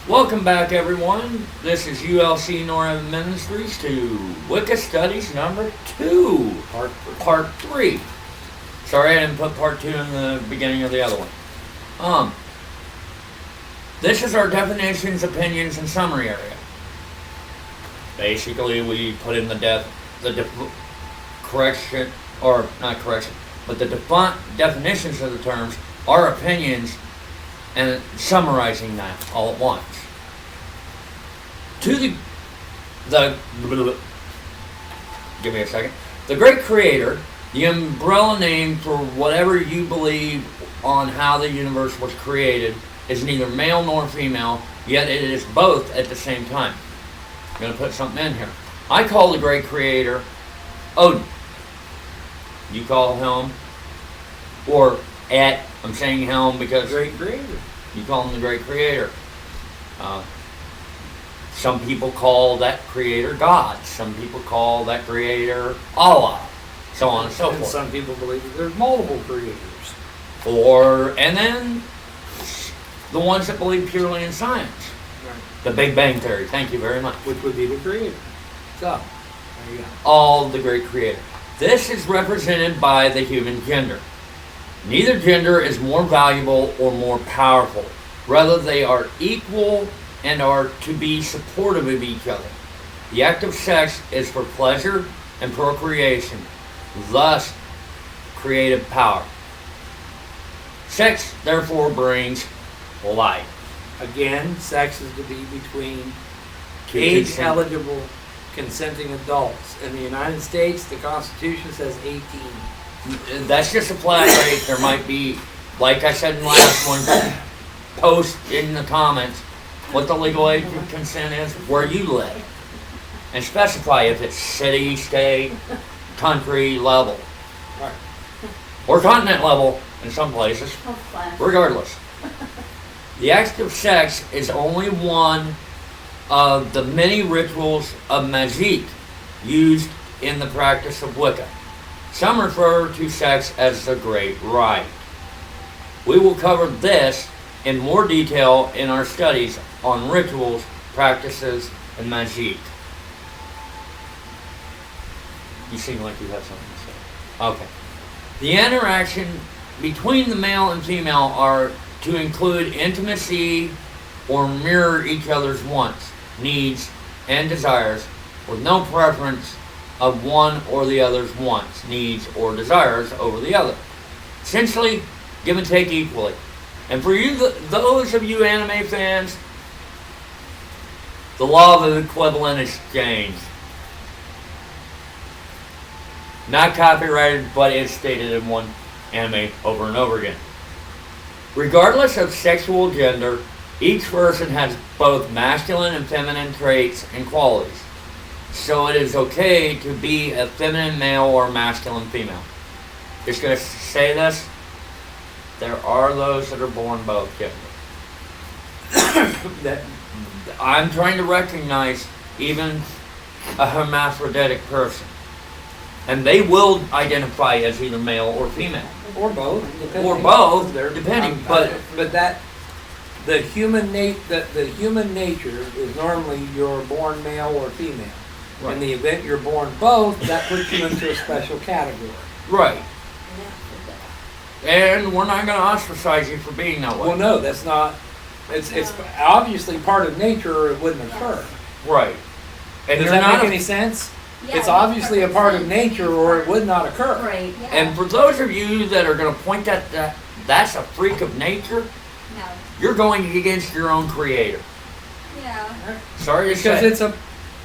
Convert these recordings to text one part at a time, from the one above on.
Welcome back, everyone. This is ULC Northern Ministries to Wicca Studies number 2, part 3. Sorry I didn't put part 2 in the beginning of the other one. This is our definitions, opinions, and summary area. Basically, we put in the correction, or not correction, but the definitions of the terms, our opinions, and summarizing that all at once. To give me a second. The great creator, the umbrella name for whatever you believe on how the universe was created, is neither male nor female, yet it is both at the same time. I'm going to put something in here. I call the great creator Odin. You call him, I'm saying him because great creator. You call him the great creator. Some people call that creator God. Some people call that creator Allah. So on and so forth. Some people believe that there's multiple creators. And then the ones that believe purely in science. Right. The Big Bang Theory. Thank you very much. Which would be the creator. So, there you go. All the great creator. This is represented by the human gender. Neither gender is more valuable or more powerful. Rather, they are equal and are to be supportive of each other. The act of sex is for pleasure and procreation, thus creative power. Sex, therefore, brings life. Again, sex is to be between age-eligible, consenting adults. In the United States, the Constitution says 18. That's just a flat rate. There might be, like I said in the last one, post in the comments what the legal age of consent is where you live. And specify if it's city, state, country level. Right. Or continent level in some places. Regardless. The act of sex is only one of the many rituals of magic used in the practice of Wicca. Some refer to sex as the Great Rite. We will cover this in more detail in our studies on rituals, practices, and magic. You seem like you have something to say. Okay. The interaction between the male and female are to include intimacy or mirror each other's wants, needs, and desires with no preference of one or the other's wants, needs, or desires over the other. Essentially, give and take equally. And for you, those of you anime fans, the law of equivalent exchange. Not copyrighted, but it's stated in one anime over and over again. Regardless of sexual gender, each person has both masculine and feminine traits and qualities. So it is okay to be a feminine male or masculine female. Just going to say this. There are those that are born both genders. I'm trying to recognize even a hermaphroditic person. And they will identify as either male or female. Or both. Depending. But that the human nature is normally you're born male or female. Right. In the event you're born both, that puts you into a special category. Right. And we're not going to ostracize you for being that way. Well, no, that's not. It's obviously part of nature, or it wouldn't occur. Right. And does that make any sense? Yeah, it's obviously a part of nature, or it would not occur. Right. Yeah. And for those of you that are going to point that's a freak of nature, no. You're going against your own creator. Yeah. Sorry to say. Because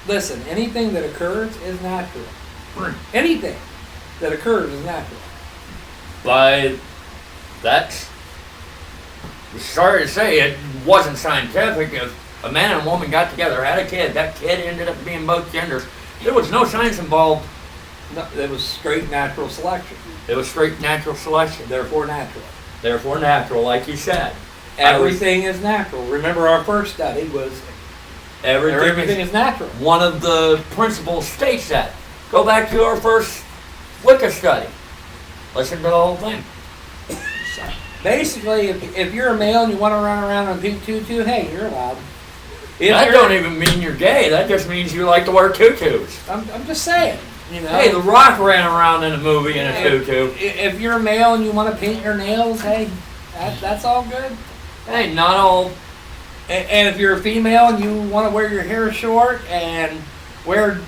listen, anything that occurs is natural. Anything that occurs is natural. But that's, sorry to say, it wasn't scientific. If a man and a woman got together, had a kid, that kid ended up being both genders. There was no science involved. No, it was straight natural selection. It was straight natural selection. Therefore natural. Therefore natural, like you said. Everything is natural. Remember our first study was everything is natural. One of the principles states that. Go back to our first Wicca study. Listen to the whole thing. Basically, if you're a male and you want to run around in a pink tutu, hey, you're allowed. That don't even mean you're gay. That just means you like to wear tutus. I'm just saying. You know, Hey, The Rock ran around in a movie in a tutu. If you're a male and you want to paint your nails, hey, that's all good. Hey, not all. And if you're a female and you want to wear your hair short and wear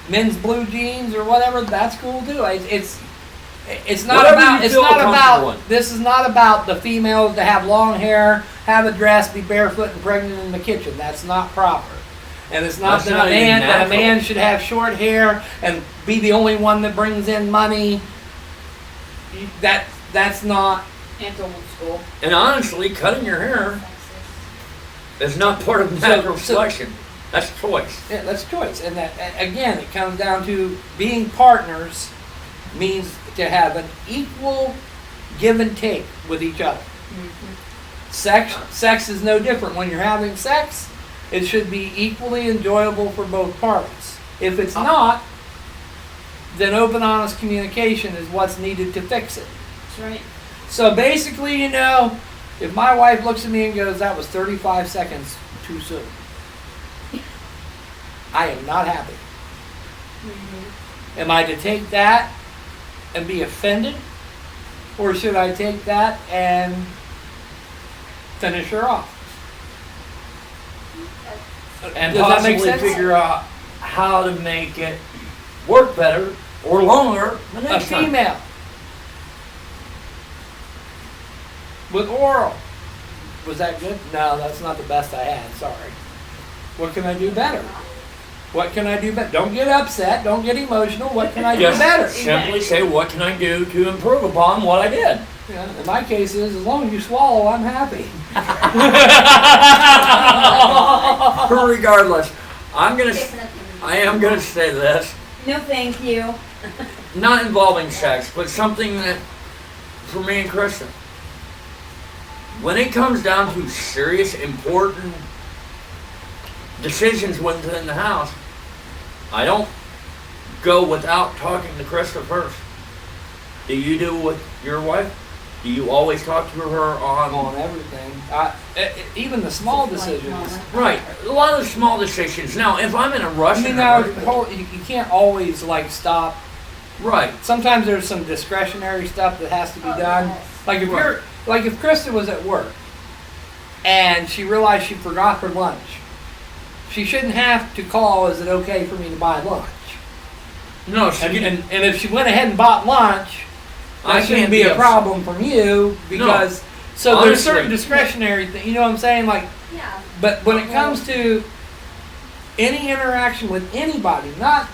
men's blue jeans or whatever, that's cool too. It's not Whatever about. you It's feel not comfortable about. in. This is not about the females to have long hair, have a dress, be barefoot and pregnant in the kitchen. That's not proper. And it's not That's that not a even man natural. should have short hair and be the only one that brings in money. That's not. It's old school. And honestly, cutting your hair is not part of natural selection. That's choice. Yeah, that's choice. And that, again, it comes down to being partners means to have an equal give and take with each other. Sex is no different. When you're having sex, it should be equally enjoyable for both parties. If it's not, then open, honest communication is what's needed to fix it. That's right. So basically, you know, if my wife looks at me and goes, "That was 35 seconds too soon," I am not happy. Am I to take that and be offended? Or should I take that and finish her off? And Does that make possibly sense? figure out how to make it work better or longer the A next time. female with oral. Was that good? No, that's not the best I had. Sorry. What can I do better? What can I do better? Don't get upset. Don't get emotional. What can I do Just better? simply say, what can I do to improve upon what I did? Yeah, in my case is, as long as you swallow, I'm happy. Regardless, I am gonna say this, No, thank you. not involving sex, but something that, for me and Kristen, when it comes down to serious, important decisions within the house, I don't go without talking to Krista first. Do you do with your wife? Do you always talk to her on on? everything. Even the small decisions. Right, a lot of the small decisions. Now, if I'm in a rush, I mean, now you can't always like stop. right, Sometimes there's some discretionary stuff that has to be done. Like if you're, like if Krista was at work and she realized she forgot her lunch, she shouldn't have to call. Is it okay for me to buy lunch? no, she And if she went ahead and bought lunch, I that shouldn't can't be be a problem from you because. So there's Honestly. certain discretionary things. You know what I'm saying? Like. Yeah. But when it comes to any interaction with anybody, not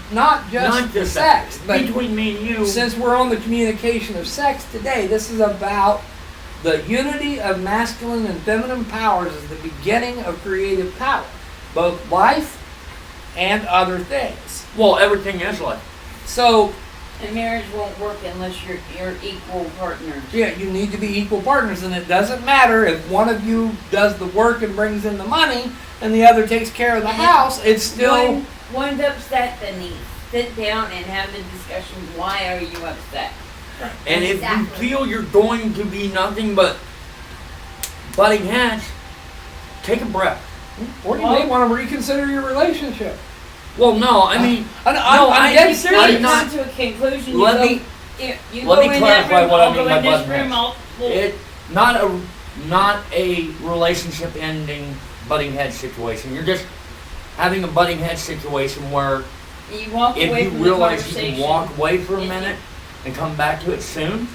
just the sex, but between me and you. since we're on the communication of sex today, this is about the unity of masculine and feminine powers as the beginning of creative power, both life and other things. Well, everything is like. So And marriage won't work unless you're equal partners. yeah, you need to be equal partners, and it doesn't matter if one of you does the work and brings in the money, and the other takes care of the house. It's still One's upset, then you sit down and have the discussion. Why are you upset? And if Exactly. you feel you're going to be nothing but butting heads, take a breath. or you may want to reconsider your relationship. Well, no, I mean, I'm I dead think serious. You come to a conclusion. You Let go, me- you let go me in clarify that room, what I I'll mean go by in this button room. heads. Not a relationship ending butting head situation. You're just having a butting head situation where You walk if away you from the realize you conversation. can walk away for a If minute and come back to it soon,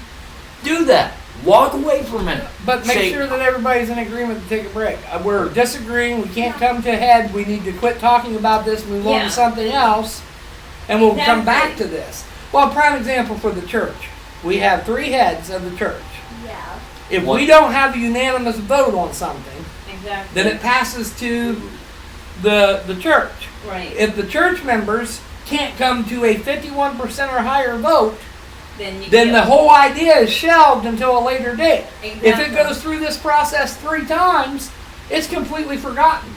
do that. Walk away for a minute. But make Say, sure that everybody's in agreement to take a break. We're disagreeing. We can't come to a head. We need to quit talking about this, move on Yeah. to something else, and we'll come Exactly. back to this. Well, prime example for the church. We have 3 heads of the church. Yeah. If What? we don't have a unanimous vote on something, Exactly. then it passes to the church. Right. If the church members can't come to a 51% or higher vote, Then you then get- the whole idea is shelved until a later date. If it Exactly. goes through this process 3 times, it's completely forgotten.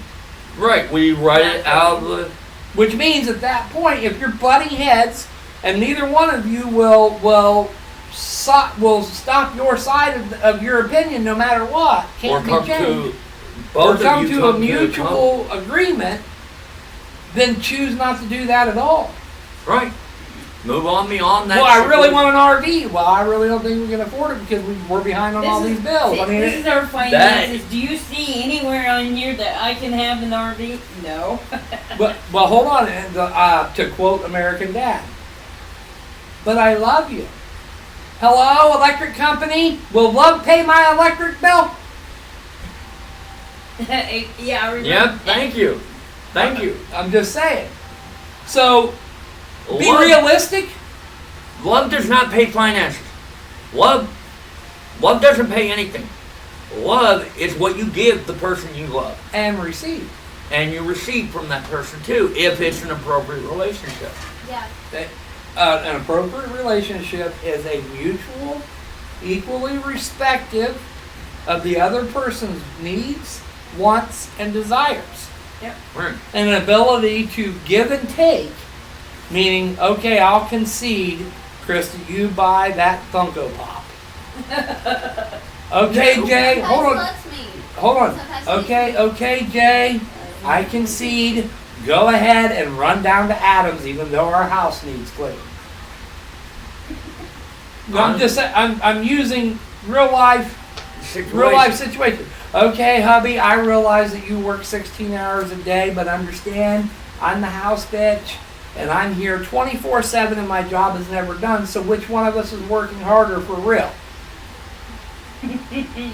right, we write it out of the. Which means at that point, if you're butting heads and neither one of you will stop your side of your opinion no matter what, Or can't come be changed. to or Both of come you to a come mutual agreement, then choose not to do that at all. Right. Move on beyond that. Well, I really situation. want an RV. Well, I really don't think we can afford it because we're behind on all these bills. I mean, this is our finances. Do you see anywhere on here that I can have an RV? No. but hold on. And to quote American Dad, but I love you. Hello, electric company. Will love pay my electric bill? Yeah, I remember. Yep. Thank you. Thank you. I'm just saying. So be Love- realistic. Love does not pay finances. Love doesn't pay anything. Love is what you give the person you love, And receive. and you receive from that person too, if it's an appropriate relationship. Yeah. An appropriate relationship is a mutual, equally respective of the other person's needs, wants, and desires. Right. And an ability to give and take, meaning, okay, I'll concede, Krista, you buy that Funko Pop. Okay, Jay, Sometimes hold on. lets me. Hold on. Sometimes Okay, Jay, I concede. Go ahead and run down to Adams, even though our house needs cleaning. No, I'm just saying, I'm using real life situation. Okay, hubby, I realize that you work 16 hours a day, but understand, I'm the house bitch, and I'm here 24/7 and my job is never done, so which one of us is working harder for real?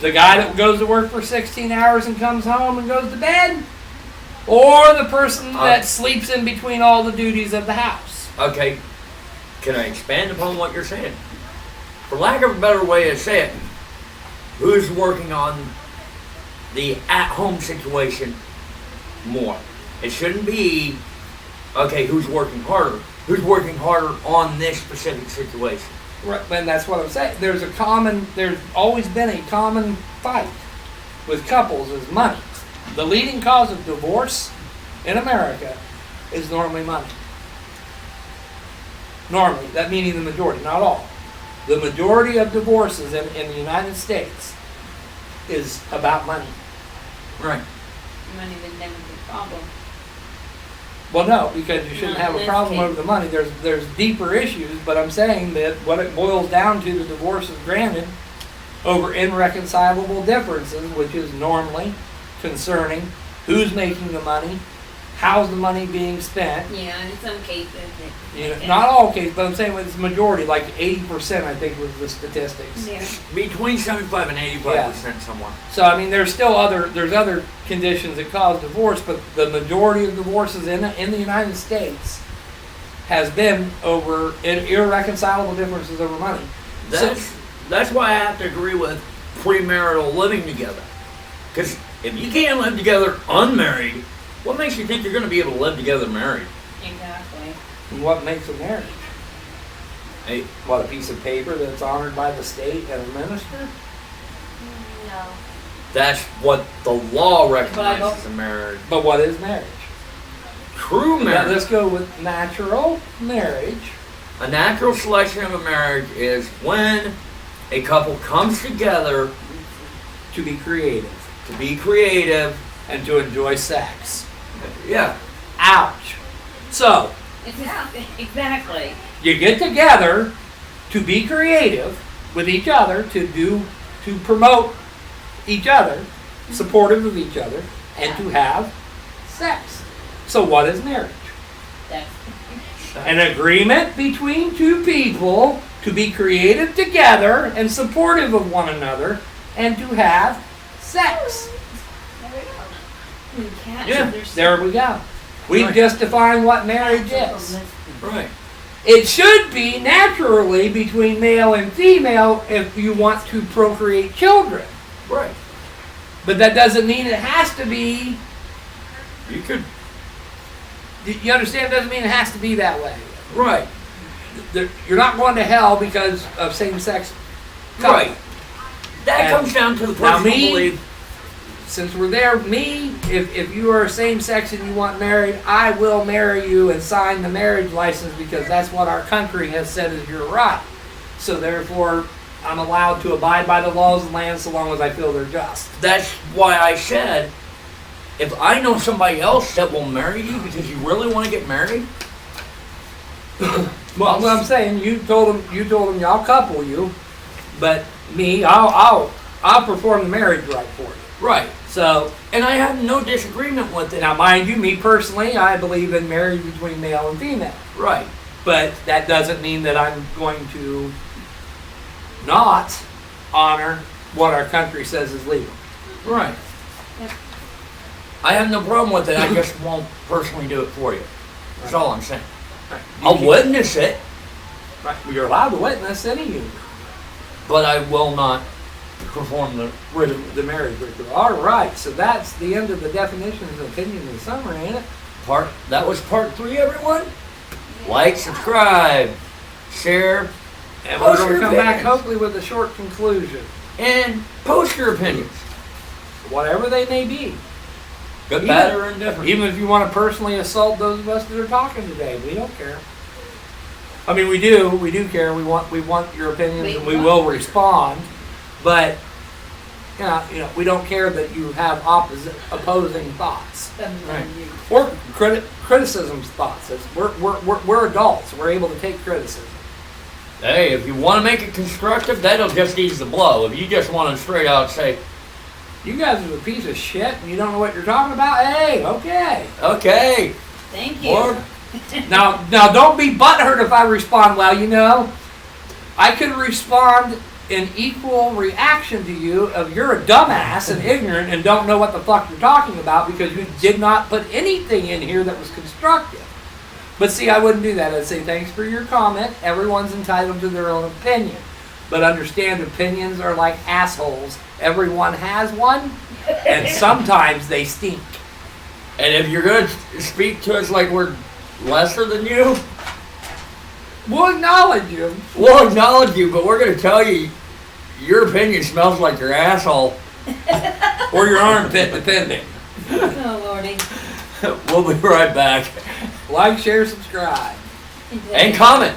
The guy that goes to work for 16 hours and comes home and goes to bed? Or the person that sleeps in between all the duties of the house? Okay. Can I expand upon what you're saying? For lack of a better way to say it, who's working on the at-home situation more? It shouldn't be, okay, who's working harder? Who's working harder on this specific situation? Right, and that's what I'm saying. There's always been a common fight with couples is money. The leading cause of divorce in America is normally money. Normally, that meaning the majority, not all. The majority of divorces in the United States is about money. Right. Money was never the problem. Well, no, because you shouldn't Not have in a this problem case. over the money. There's deeper issues, but I'm saying that what it boils down to, the divorce is granted over irreconcilable differences, which is normally concerning who's making the money, how's the money being spent. Yeah, in some cases. You know, not all cases, but I'm saying it's majority, like 80%, I think was the statistics. Yeah. Between 75 and 85% somewhere. So I mean, there's other conditions that cause divorce, but the majority of divorces in the United States has been over irreconcilable differences over money. That's why I have to agree with premarital living together. Because if you can't live together unmarried, what makes you think you're going to be able to live together married? Exactly. And what makes a marriage? Hey, What, a piece of paper that's honored by the state and a minister? No. that's what the law recognizes as marriage. But what is marriage? True Now, marriage. let's go with natural marriage. A natural selection of a marriage is when a couple comes together To be creative to be creative. and to enjoy sex. Yeah. Ouch. So, Exactly. you get together to be creative with each other, to promote each other, supportive of each other, and to have sex. So what is marriage? That's An agreement between two people to be creative together and supportive of one another and to have sex. Yeah, There we go. We've Right. just defined what marriage is. Right. It should be naturally between male and female if you want to procreate children. Right. But that doesn't mean it has to be. You could. You understand? It doesn't mean it has to be that way. Right. You're not going to hell because of same-sex couple. Right. That And comes down to the now personal me- belief. Since we're there, if you are same-sex and you want married, I will marry you and sign the marriage license because that's what our country has said is your right. So therefore, I'm allowed to abide by the laws of the land so long as I feel they're just. That's why I said if I know somebody else that will marry you because you really want to get married, Well, what I'm saying, you told them y'all couple you, but me, I'll perform the marriage rite for you. right. So And I have no disagreement with it. now, mind you, me personally, I believe in marriage between male and female, Right. but that doesn't mean that I'm going to not honor what our country says is legal. Right. I have no problem with it. I just won't personally do it for you. That's all I'm saying. I'll witness it, Right. Well, you're allowed to witness any union. but I will not perform the ritual. The marriage ritual. All right, so that's the end of the definitions and opinion and summary, ain't it? That was part 3, everyone. Like, subscribe, share, And we're Post going to your come back opinions. hopefully with a short conclusion, and post your opinions. whatever they may be. Good, Even- bad, or indifferent. Even if you want to personally assault those of us that are talking today, we don't care. I mean, we do care. We want your opinions, and we will respond. But you know, we don't care that you have opposing thoughts Right. or criticisms thoughts. We're adults. We're able to take criticism. Hey, if you want to make it constructive, that'll just ease the blow. If you just want to straight out say, You guys are a piece of shit, and you don't know what you're talking about. Hey, okay. okay, Thank you. Lord, Now, don't be butthurt if I respond. Well, you know, I could respond in equal reaction to you of you're a dumbass and ignorant and don't know what the fuck you're talking about because you did not put anything in here that was constructive. But see, I wouldn't do that. I'd say thanks for your comment. Everyone's entitled to their own opinion. But understand, opinions are like assholes. Everyone has one, and sometimes they stink. and if you're going to speak to us like we're lesser than you, We'll acknowledge you. we'll acknowledge you, but we're going to tell you your opinion smells like your asshole. Or your armpit, depending. Oh, Lordy. We'll be right back. Like, share, subscribe. And comment.